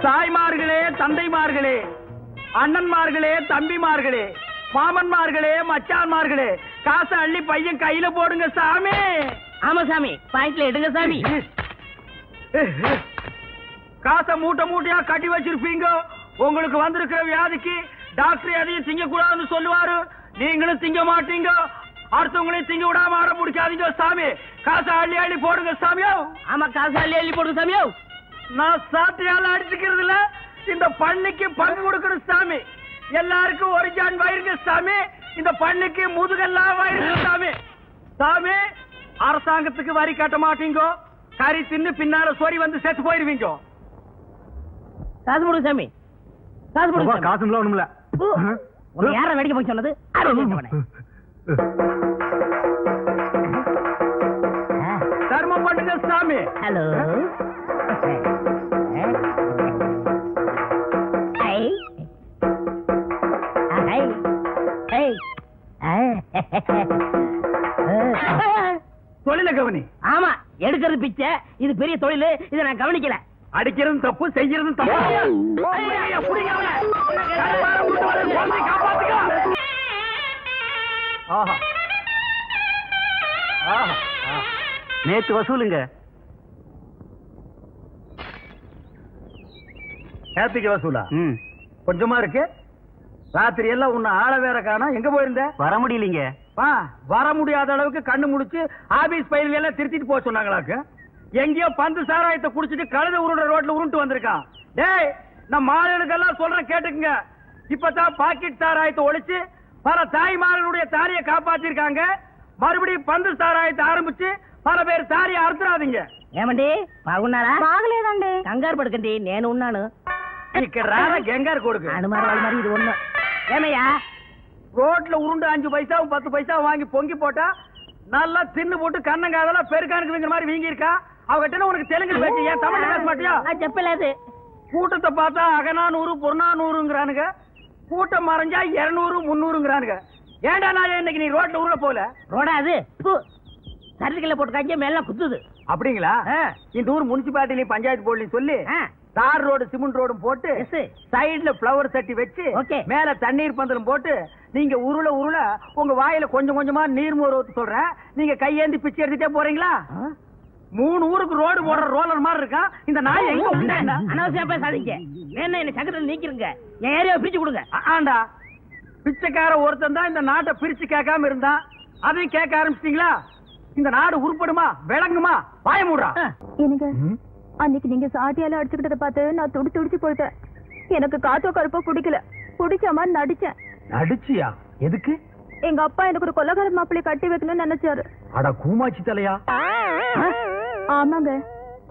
தாய்மார்களே, தந்தைமார்களே, அண்ணன்மார்களே, தம்பிமார்களே, மாமன்மார்களே, மச்சான்மார்களே, காசை அள்ளி பையன் கையில போடுங்க சாமி. ஆமா சாமி, பாயிண்ட்ல எடுங்க சாமி. காசை மூட்டை மூட்டையா கட்டி வச்சிருப்பீங்க. உங்களுக்கு வந்திருக்கிற வியாதிக்கு டாக்டர் எதையும் திங்க கூடாதுன்னு சொல்லுவாரு. நீங்களும் திங்க மாட்டீங்க. அடுத்தவங்களையும் திங்க விடாம ஆட முடிக்காதீங்க சாமி. காசை அள்ளி அள்ளி போடுங்க சாமியோ. ஆமா, காசை அள்ளி அள்ளி போடுங்க சாமியோ. நான் சாட்டையால அடிச்சுக்கிறது இல்ல, இந்த பண்ணிக்கு பங்கு கொடுக்கணும் சாமி. எல்லாருக்கும் ஒரு ஜான் வயிறுங்க சாமி. இந்த பண்ணிக்கு முதுகெல்லாம் வயிறு சாமி. சாமி, அரசாங்கத்துக்கு வரி கட்ட மாட்டீங்க. கறி தின்னு பின்னால சொறி வந்து செத்து போயிருவீங்க. காசு போடுங்க சாமி. காசு போடுங்க. காசு இல்ல, ஒண்ணுமில்ல. யார வேடிக்கை போய் சொன்னது? தர்மம் பண்ணுங்க சாமி. ஹலோ. தொழில கவனி. ஆமா, எடுக்கிறது பிச்சை. இது பெரிய தொழில். இதை நான் கவனிக்கல. அடிக்கிறதும் தப்பு, செய்யறதும் தப்பு. நேத்து வசூலுங்க. நேத்துக்கு வசூலா? கொஞ்சமா இருக்கு. ராத்திரி எல்லாம் உன்னை ஆள வேற காணோம். எங்க போயிருந்த? வர முடியலீங்க. வர முடியாத அளவுக்கு கண்ணு முடிச்சு ஆபீஸ் பயிர் எல்லாம் திருத்திட்டு போக சொன்னாங்களாக்கு. எங்கேயோ பந்து சாராயத்தை குடிச்சிட்டு கழுத உருண்ட ரோட்ல உருண்டு வந்திருக்கான். டேய், நம்ம மாடுகளுக்கெல்லாம் சொல்றேன் கேட்டுக்குங்க. இப்பதான் பாக்கெட் சாராயத்தை ஒழிச்சு பல தாய்மார்களுடைய தாலியை காப்பாத்திருக்காங்க. மறுபடியும் பந்து சாராயத்தை ஆரம்பிச்சு பல பேர் தாலியை அறுத்துறாதீங்க. ఏమండి బాగున్నారా? బాగలేదండి. కంగారు పడకండి, నేను ఉన్నాను. ఇక్కడ రారా గంగారు కొడుకు. అనుమారు వాళ్ళ మరి ఇది ஒண்ணு. ஏமையா, ரோட்ல உருண்டு 5 பைசாவும் 10 பைசாவும் வாங்கி பொங்கி போட்டா நல்லா தின்னு போட்டு கண்ணங்காதெல்லாம் பெருக்கானுக்குங்கிற மாதிரி வீங்கி இருக்கா. அவகிட்ட உனக்கு தெலுங்கு பேச்சு, ஏன் தமிழ்ல பேச மாட்டியா? చెప్పలేదు. கூட்டத்தை பார்த்தா அகநானூறு புறநானூறுங்கிறானுங்க. கூட்டம் மறைஞ்சா 200 300ங்கிறானுங்க. ஏண்டா நான் இன்னைக்கு நீ ரோட்ல உருள போல? ரோடா அது சரிக்கல போட்டு காய்ச்ச மேல குத்துது. அப்படிங்களா? இந்த ஊர் முனிசிபாலிட்டி பஞ்சாயத்து போர்டுன்னு சொல்லி தார் ரோடு சிமெண்ட் ரோடும் போட்டு சைடுல பிளவர் சட்டி வச்சு மேல தண்ணீர் பந்தலும் போட்டு நீங்க உருள உருள உங்க வாயில கொஞ்சம் கொஞ்சமா நீர்மோர் ஊத்து சொல்றேன். நீங்க கையேந்தி பிச்சை எடுத்துட்டே போறீங்களா? 3 ஊருக்கு ரோடு போடுற ரோலர் மாதிரி இருக்கா இந்த நாய். எங்க அனாவசியம் பேசாதீங்க. என்ன சங்கத்தில் நீக்கிருங்க. என் ஏரியாவை பிரிச்சு கொடுங்க. ஆண்டா, பிச்சைக்கார ஒருத்தன் தான் இந்த நாட்டை பிரிச்சு கேட்காம இருந்தான். அதையும் கேட்க ஆரம்பிச்சிட்டீங்களா? இந்த நாடு உருப்படுமா விளங்குமா? வாய மூடுறா. எனக்கு அன்னைக்கு நீங்க சாட்டியால அடிச்சுக்கிட்டத பார்த்து நான் துடிச்சு போயிட்டேன். எனக்கு காத்தோ கருப்போ பிடிக்கல. பிடிச்ச மாதிரி நடிச்சேன். நடிச்சியா? எதுக்கு? எங்க அப்பா எனக்கு ஒரு கொலகார மாப்பிள்ளை கட்டி வைக்கணும்னு நினைச்சாரு. அட கூமாச்சி தலையா. ஆமாங்க,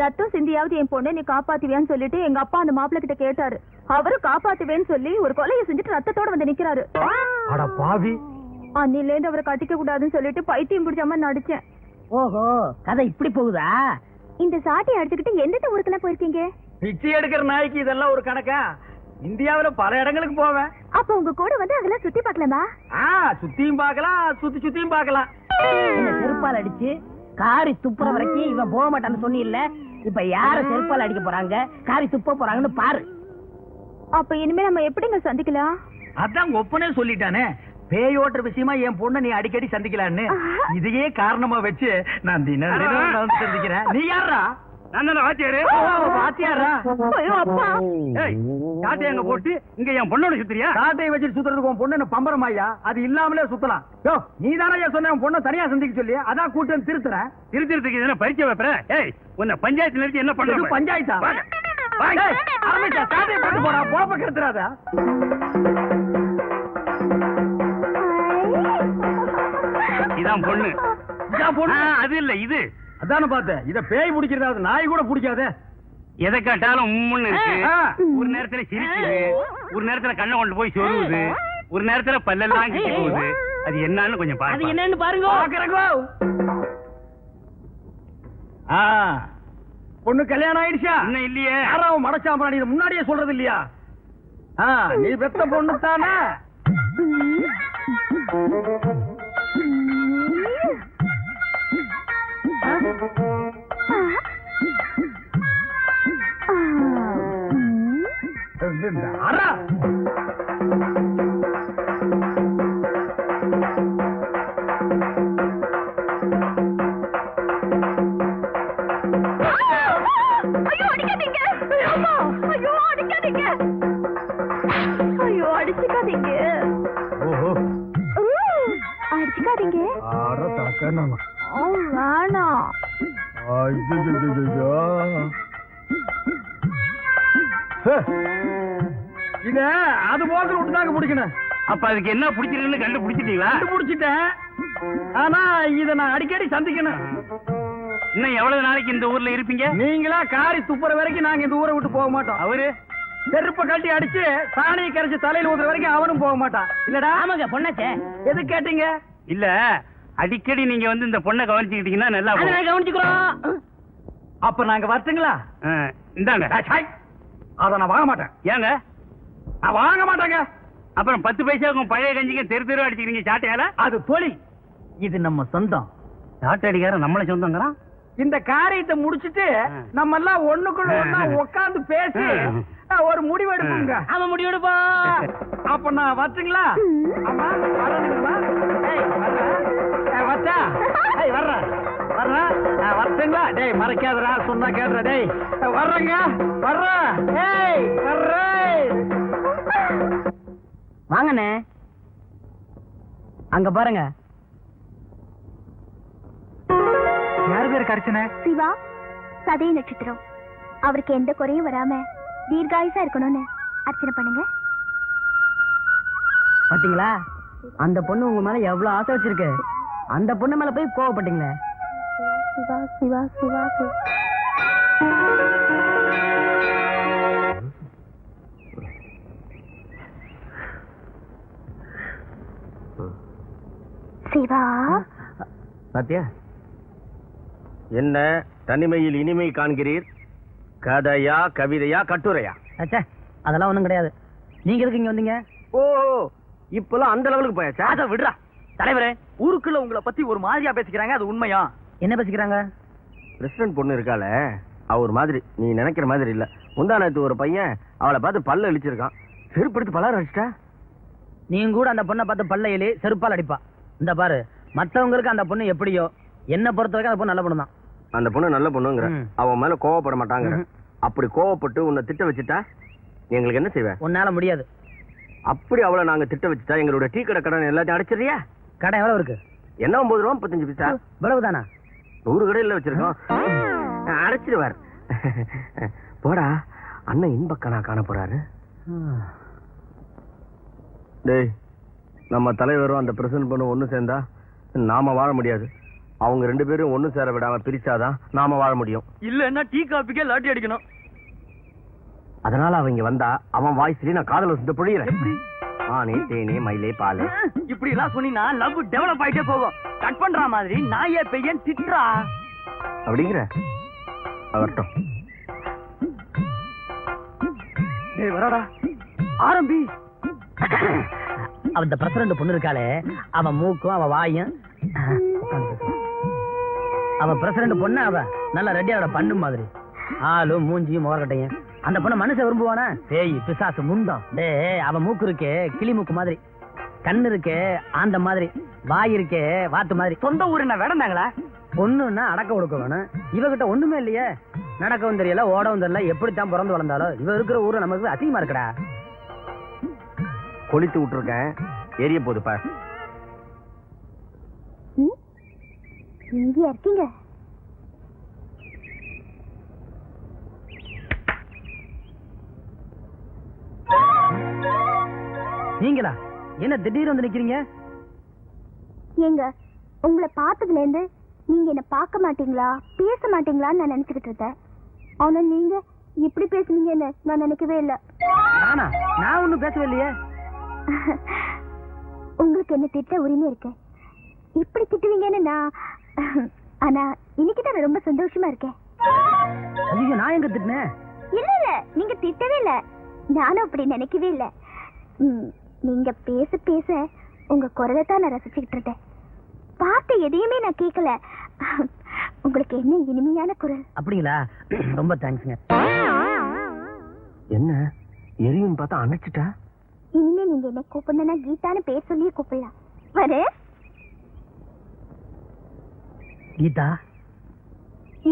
ரத்தம் சிந்தியாவது என் பொண்ணை நீ காப்பாத்துவியான்னு சொல்லிட்டு எங்க அப்பா அந்த மாப்பிள்ளை கிட்ட கேட்டாரு. அவரும் காப்பாத்துவேன்னு சொல்லி ஒரு கொலையை செஞ்சுட்டு ரத்தத்தோட வந்து நிக்கிறாரு. அட பாவி. அன்னில இருந்து அவரை கட்டிக்க கூடாதுன்னு சொல்லிட்டு பைத்தியம் பிடிச்ச மாதிரி நடிச்சேன். ஓஹோ, கதை இப்படி போகுதா? இந்த சாட்டியை அடிச்சுக்கிட்டு எந்தெந்த ஊருக்குலாம் போயிருக்கீங்க? பிச்சை எடுக்கிற நாய்க்கு இதெல்லாம் ஒரு கணக்கா? இந்தியாவில பல இடங்களுக்கு போவேன். அப்ப உங்க கூட வந்து அதெல்லாம் சுத்தி பாக்கலாமா? சுத்தியும் பாக்கலாம், சுத்தியும் பாக்கலாம். செருப்பால் அடிச்சு காரி துப்புற வரைக்கும் இவன் போக மாட்டான்னு சொன்னி இல்ல. இப்ப யார செருப்பால் அடிக்க போறாங்க, காரி துப்ப போறாங்கன்னு பாரு. அப்ப இனிமே நம்ம எப்படிங்க சந்திக்கலாம்? அதான் ஒப்பனே சொல்லிட்டானே, பேயோட்டுற விஷயமா என் பொண்ணை நீ அடிக்கடி சந்திக்கலான்னு. இதையே காரணமா வச்சு நான் தினம் சந்திக்கிறேன். நீ யாரா? நான் வாத்தியாரு. வாத்தியாரா? காட்டை அங்க போட்டு இங்க என் பொண்ணோட சுத்துறியா? காட்டையை வச்சு சுத்துறதுக்கு உன் பொண்ணு பம்பரமாயா? அது இல்லாமலே சுத்தலாம். நீ தானே சொன்ன உன் பொண்ணை தனியா சந்திக்க சொல்லி, அதான் கூட்டு திருத்துறேன். திருத்துறதுக்கு என்ன பரிச்சை வைப்பேன்? ஏய், உன்னை பஞ்சாயத்து நிறுத்தி என்ன பண்றது? பஞ்சாயத்தா? காட்டையை போட்டு போடா, போப்ப கெடுத்துறாத. இதான் பொண்ணு. அது இல்ல, இது அதான பார்த்தேன். இத பேய் பிடிக்கிறது, நாய் கூட பிடிக்காதே. எதை கேட்டாலும் உம்முன்னு இருக்கு. ஒரு நேரத்துல சிரிக்குது, ஒரு நேரத்துல கண்ணை கொண்டு போய் சொருவுது, ஒரு நேரத்துல பல்லெல்லாம் கிட்டி போகுது. அது என்னன்னு கொஞ்சம் பாருங்க. அது என்னன்னு பாருங்க. பொண்ணு கல்யாணம் ஆயிடுச்சா? இன்னும் இல்லையே. யாராவும் மடச்சாம்பரா, நீ முன்னாடியே சொல்றது இல்லையா? நீ பெத்த பொண்ணு தானே? அடா. ஐயோ அடிக்காதீங்க. அம்மா, ஐயோ அடிக்காதீங்க. ஐயோ அடிச்சுக்காதீங்க. ஓஹோ. அடிச்சுக்காதீங்க. ஆட தக்கணும். வேணாம். இத அது போக்கில் விட்டுதாங்க பிடிக்கணும். அப்ப அதுக்கு என்ன பிடிச்சிருக்குன்னு கண்டுபிடிச்சிட்டீங்களா? கண்டுபிடிச்சிட்டேன். ஆனா இத நான் அடிக்கடி சந்திக்கணும். இன்னும் எவ்வளவு நாளைக்கு இந்த ஊர்ல இருப்பீங்க? நீங்களா காரி துப்புற வரைக்கும் நாங்க இந்த ஊரை விட்டு போக மாட்டோம். அவரு செருப்ப கட்டி அடிச்சு சாணியை கரைச்சு தலையில ஊத்துற வரைக்கும் அவனும் போக மாட்டான். இல்லடா? ஆமாங்க பொண்ணாச்சே. எது கேட்டீங்க? இல்ல, அடிக்கடி நீங்க வந்து இந்த பொண்ணை கவனிச்சுக்கிட்டீங்கன்னா நல்லா அதை போகும். நான் கவனிச்சுக்கிறோம். அப்ப நாங்க வரட்டுங்களா? இந்தாங்க. அத நான் வாங்க மாட்டேன். ஏங்க? நான் வாங்க மாட்டேங்க. அப்புறம் 10 பைசாவுக்கும் பழைய கஞ்சிக்கு தெரு தெரு அடிச்சுக்கிறீங்க சாட்டையால? அது தொழில். இது நம்ம சொந்தம். சாட்டை அடிக்கார நம்மள சொந்தங்கிறான். இந்த காரியத்தை முடிச்சிட்டு நம்ம எல்லாம் ஒண்ணுக்குள்ள ஒண்ணா உட்கார்ந்து பேசி ஒரு முடிவு எடுப்போங்க. அவன் முடிவெடுப்பா. அப்ப நான் வரட்டுங்களா? ஆமா வரணுங்களா? வச்சா வர்றேன் வரட்டுங்களா? டேய் மறைக்காதடா, சொன்னா கேடுற. டேய் வர்றேங்க, வர்றேன். ஏய் வர்றேன். வாங்கண்ணே. அங்க பாருங்க. யாரு பேரு கரிச்சன? சிவா, சதய நட்சத்திரம். அவருக்கு எந்த குறையும் வராம தீர்காயுசா இருக்கணும்னு அர்ச்சனை பண்ணுங்க. பாத்தீங்களா, அந்த பொண்ணு உங்க மேல எவ்வளவு ஆசை வச்சிருக்கு. அந்த பொண்ணு மேல போய் கோவப்பட்டீங்களே. சிவா சிவா சிவா சிவா. சிவா, சத்யா, என்ன தனிமையில் இனிமை காண்கிறீர்? கதையா, கவிதையா, கட்டுரையா? அச்சே, அதெல்லாம் ஒண்ணும் கிடையாது. நீங்க எதுக்கு இங்க வந்தீங்க? ஓ, இப்பெல்லாம் அந்த லெவலுக்கு போயாச்சா? அத விடுறா தலைவரே. ஊருக்குள்ள உங்களை பத்தி ஒரு மாதிரியா பேசிக்கிறாங்க, அது உண்மையா? என்ன பேசிக்கிறாங்க? பிரசிடன்ட் பொண்ணு இருக்கால, அவர் மாதிரி நீ நினைக்கிற மாதிரி இல்ல. முந்தா நேத்து ஒரு பையன் அவளை பார்த்து பல்ல இழிச்சிருக்கான். செருப்படுத்து பலர் அடிச்சிட்டா. நீங்க கூட அந்த பொண்ணை பார்த்து பல்லையிலே செருப்பால் அடிப்பா. இந்த பாரு, மத்தவங்களுக்கு அந்த பொண்ணு எப்படியோ, என்ன பொறுத்த வரைக்கும் அந்த பொண்ணு நல்ல பொண்ணு தான். அந்த பொண்ணு நல்ல பொண்ணுங்கிற, ம். அவன் மேல கோவப்பட மாட்டாங்கிற. அப்படி கோவப்பட்டு உன்னை திட்ட வச்சுட்டா எங்களுக்கு என்ன செய்வேன்? உன்னால முடியாது. அப்படி அவளை நாங்க திட்ட வச்சுட்டா எங்களோட டீ கடை கடன் எல்லாத்தையும் அடைச்சிடுறியா? கடை எவ்வளவு இருக்கு? என்ன 9 ரூபா 35 பைசா. இவ்வளவுதானா? 100 கடையில் வச்சிருக்கோம். அடைச்சிடுவார். போடா, அண்ணன் இன்பக்கணா காண போறாரு. டேய், நம்ம தலைவரும் அந்த பிரசன்ட் பண்ண ஒண்ணு சேர்ந்தா நாம வாழ முடியாது. அவங்க 2 பேரும் ஒண்ணு சேர விடாம பிரிச்சாதான் நாம வாழ முடியும். இல்லன்னா டீ காபிக்கே லாட்டி அடிக்கணும். அதனால அவங்க வந்தா அவன் வாய்ஸ்லயே நான் காதல் வசந்த பொழியிறேன். ஆனே தேனே மயிலே பாலே. இப்படி எல்லாம் சொன்னீங்கன்னா லவ் டெவலப் ஆயிட்டே போகும். கட் பண்ற மாதிரி நாயே பையன் திட்டுறா அப்படிங்கிற அவர்ட்டும். டேய் வரடா, ஆரம்பி. அந்த பிரசிடண்ட் பொண்ணு இருக்காளே, அவன் மூக்கும் அவ வாயும். அவ பிரசிடண்ட் பொண்ணு, அவ நல்ல ரெடியாவோட பண்ணு மாதிரி. ஆளும் மூஞ்சியும் முகக்கட்டையும். அந்த பொண்ணு மனுஷன் விரும்புவானா? பேய் பிசாசு முண்டம். டே, அவ மூக்கு இருக்கே கிளி மூக்கு மாதிரி, கண்ணு இருக்கே ஆந்த மாதிரி, வாய் இருக்கே வாத்து மாதிரி. சொந்த ஊர் என்ன வேடந்தாங்களா? பொண்ணுன்னா அடக்க ஒடுக்க வேணும். இவகிட்ட ஒண்ணுமே இல்லையே. நடக்கவும் தெரியல, ஓடவும் தெரியல. எப்படித்தான் பிறந்து வளர்ந்தாலும் இவ இருக்கிற ஊரு நமக்கு அதிகமா இருக்கடா. கொளித்து விட்டுருக்கேன், எரிய போது பார். இங்க இருக்கீங்க. நீங்களா? என்ன திடீர்னு வந்து நிக்கிறீங்க? ஏங்க, உங்களை பார்த்ததுல இருந்து நீங்க என்ன பார்க்க மாட்டீங்களா, பேச மாட்டீங்களான்னு நான் நினைச்சுக்கிட்டு இருந்தேன். ஆனா நீங்க இப்படி பேசுனீங்கன்னு நான் நினைக்கவே இல்லை. நானா? நான் ஒண்ணும் பேசவே இல்லையே. உங்களுக்கு என்ன திட்ட உரிமை இருக்கு. இப்படி திட்டுவீங்கன்னு நான் ஆனா இன்னைக்கு தான் ரொம்ப சந்தோஷமா இருக்கேன். ஐயோ, நான் எங்க திட்டினேன்? இல்ல இல்ல, நீங்க திட்டவே இல்ல. நானும் அப்படி நினைக்கவே இல்ல. நீங்க பேச பேச உங்க குரலை தான் நான் ரசிச்சுக்கிட்டு இருந்தேன். பாட்டு எதையுமே நான் கேட்கல. உங்களுக்கு என்ன இனிமையான குரல். அப்படிங்களா? ரொம்ப தேங்க்ஸ்ங்க. என்ன எரியும் பார்த்தா அணைச்சிட்டா. இனிமே நீங்க என்ன கூப்பிடணும்னா கீதான்னு பேர் சொல்லியே கூப்பிடலாம். வரு கீதா.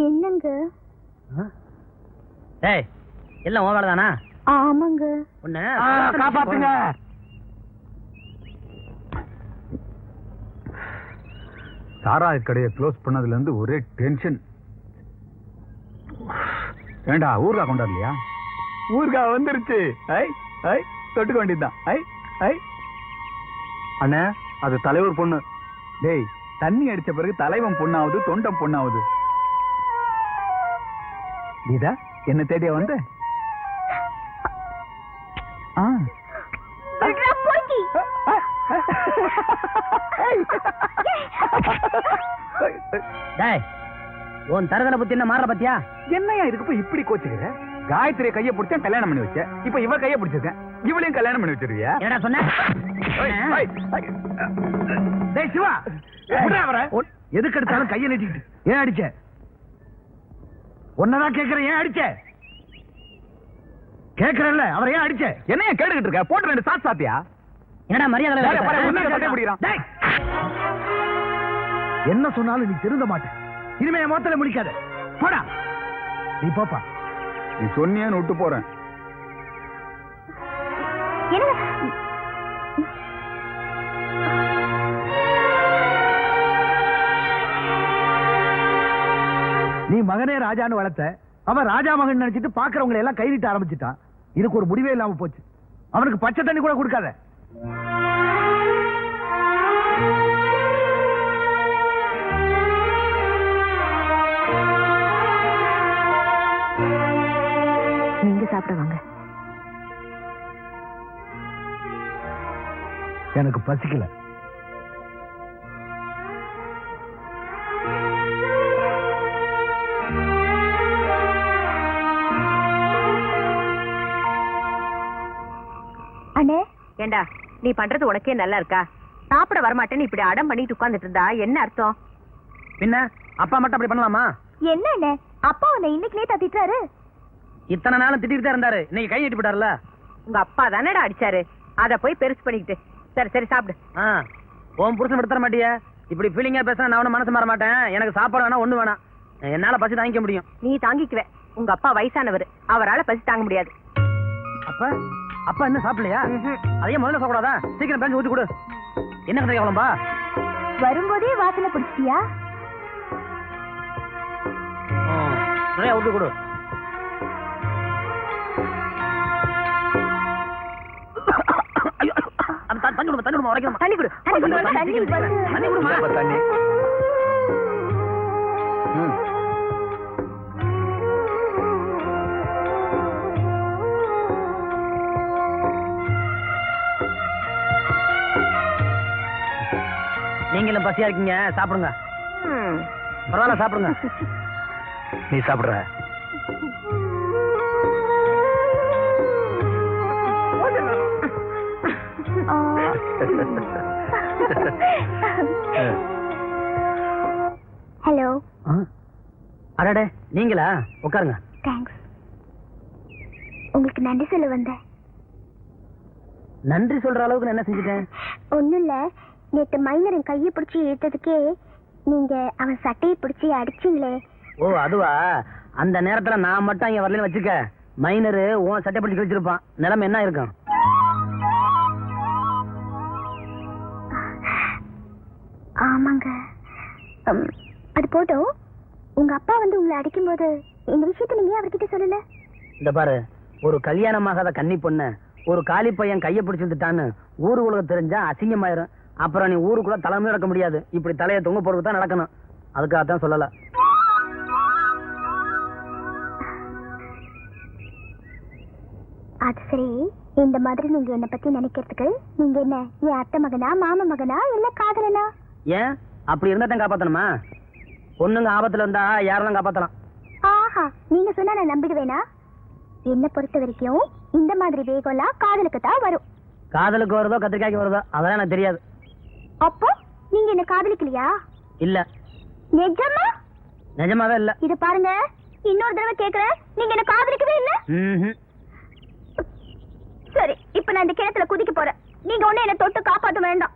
என்னங்க? ஏய், எல்லாம் உன் வேலைதானா? ஆமாங்க. உன்னை காப்பாத்துங்க. சாராய கடையை க்ளோஸ் பண்ணதுல இருந்து ஒரே டென்ஷன். ஏண்டா ஊர்கா கொண்டாடலையா? ஊர்கா வந்துருச்சு. ஐ ஐ தொட்டுக்க வேண்டியதுதான். ஐ ஐ அண்ணே, அது தலைவர் பொண்ணு. டேய், தண்ணி அடிச்ச பிறகு தலைவன் பொண்ணாவது தொண்டம் பொண்ணாவது. கீதா, என்ன தேடியா வந்த? ஆ. விட்றா, போய்க்கி. டேய், உன் தரதல புத்தி என்ன மாற பத்தியா? என்னையா இதுக்கு போய் இப்படி கோச்சுக்கிற? காயத்ரிய கைய பிடிச்சா கல்யாணம் பண்ணி வச்ச. இப்ப இவ கைய பிடிச்சிருக்கேன், இவளையும் கல்யாணம் பண்ணி வச்சிருவியா? என்னடா சொன்ன? டேய் சிவா, விட்றா அவரை. எதுக்கு எடுத்தாலும் கையை நீட்டிக்கிட்டு ஏன் அடிச்ச? ஒன்னதான் கேக்குறேன், ஏன் அடிச்ச? கேக்குறேன்ல, அவரை ஏன் அடிச்ச? என்னையா கேட்டுக்கிட்டு இருக்க? போட்டு ரெண்டு சாத்து சாத்தியா? என்னடா மரியாதை பாரு, இல்லாத பாரு, உன்னை பேசுற? சட்டை பிடிக்கிறான். டேய், என்ன சொன்னாலும் நீ திருந்த மாட்டேன். இனிமே என் மொத்தல முடிக்காத. போடா, நீ போப்பா. நீ சொன்னியான்னு விட்டு போறேன். என்னங்க? நீ மகனே ராஜான்னு வளர்த்த, அவன் ராஜா மகன் நினைச்சிட்டு பாக்குறவங்களை எல்லாம் கைவிட்ட ஆரம்பிச்சுட்டான். இதுக்கு ஒரு முடிவே இல்லாம போச்சு. அவனுக்கு பச்சை தண்ணி கூட கொடுக்காத. நீங்க சாப்பிட வாங்க. எனக்கு பசிக்கல. அண்ணே, ஏண்டா நீ பண்றது உனக்கே நல்லா இருக்கா? சாப்பிட வரமாட்டேன்னு இப்படி அடம் பண்ணிட்டு உட்கார்ந்துட்டு இருந்தா என்ன அர்த்தம்? பின்ன அப்பா மட்டும் அப்படி பண்ணலாமா? என்ன அண்ணே, அப்பா உன்னை இன்னைக்குனே திட்டுறாரு? இத்தனை நாளும் திட்டிட்டு தான் இருந்தாரு, இன்னைக்கு கை நீட்டி போட்டார்ல. உங்க அப்பா தானடா அடிச்சாரு, அத போய் பெருசு பண்ணிக்கிட்டு. சரி சரி சாப்பிடு. உன் புருஷன் எடுத்துற மாட்டிய? இப்படி ஃபீலிங்கா பேசினா நான் ஒன்னும் மனசு மாற மாட்டேன். எனக்கு சாப்பாடு வேணா, ஒண்ணு வேணாம். என்னால பசி தாங்கிக்க முடியும். நீ தாங்கிக்குவே, உங்க அப்பா வயசானவர், அவரால பசி தாங்க முடியாது. அப்ப அப்பா என்ன சாப்பிடலையா? அதையே முதல்ல சாப்பிடாதா? சீக்கிரம் பேஞ்சு ஊத்தி கொடு. என்ன கதை கேவலம்பா? வரும்போதே வாசனை பிடிச்சிட்டியா? நிறைய ஊத்தி கொடு. தண்ணி கொடுமா, தண்ணி கொடுமா, உரைக்கணுமா? தண்ணி கொடு, தண்ணி கொடு, தண்ணி தண்ணி கொடு. வந்து- தண்ணி கொடுமா. தண்ணி. நீங்களும் பசியா இருக்கீங்க, சாப்பிடுங்க. ம். பரவாயில்ல, சாப்பிடுங்க. நீ சாப்பிடுற. ஹலோ. அடடே, நீங்களா? உட்காருங்க. தேங்க்ஸ். உங்களுக்கு நன்றி சொல்ல வந்தேன். நன்றி சொல்ற அளவுக்கு நான் என்ன செஞ்சுட்டேன்? ஒண்ணும் இல்ல, நேத்து மைனரன் கையை பிடிச்சி இழுத்ததுக்கே நீங்க அவன் சட்டையை பிடிச்சி அடிச்சீங்களே. ஓ, அதுவா? அந்த நேரத்துல நான் மட்டும் இங்க வரலன்னு வச்சுக்க, மைனரு உன் சட்டை பிடிச்சு கிழிச்சிருப்பான். நிலைமை என்ன இருக்கும்? ஆமாங்க. அது போட்டோம். உங்க அப்பா வந்து உங்களை அடிக்கும்போது இந்த விஷயத்த நீங்க அவர்கிட்ட சொல்லல? இந்த பாரு, ஒரு கல்யாணமாகாத கன்னி பொண்ணு ஒரு காலி பையன் கையை பிடிச்சிருந்துட்டான்னு ஊரு உலகம் தெரிஞ்சா அசிங்கமாயிரும். அப்புறம் நீ ஊருக்குள்ள தலைமை நடக்க முடியாது. இப்படி தலையை தொங்க போறதுக்கு தான் நடக்கணும். அதுக்காகத்தான் சொல்லல. அது சரி, இந்த மாதிரி நீங்க என்ன பத்தி நினைக்கிறதுக்கு நீங்க என்ன என் அத்தை மகனா, மாமா மகனா, இல்ல காதலனா? ஏன் அப்படி இருந்தா தான் காப்பாத்தணுமா? பொண்ணுங்க ஆபத்துல இருந்தா யாரெல்லாம் காப்பாத்தலாம். ஆஹா, நீங்க சொன்னா நான் நம்பிடுவேனா? என்ன பொறுத்த வரைக்கும் இந்த மாதிரி வேகம்லாம் காதலுக்கு தான் வரும். காதலுக்கு வருதோ கத்திரிக்காய்க்கு வருதோ அதெல்லாம் எனக்கு தெரியாது. அப்போ நீங்க என்ன காதலிக்கலையா? இல்ல. நிஜமா? நிஜமாவே இல்ல. இத பாருங்க, இன்னொரு தடவை கேக்குறேன், நீங்க என்ன காதலிக்கவே இல்ல? ம்ஹும். நான் இந்த கிணத்துல குதிக்க போறேன். நீங்க ஒண்ணு என்ன தொட்டு காப்பாத்த வேண்டாம்.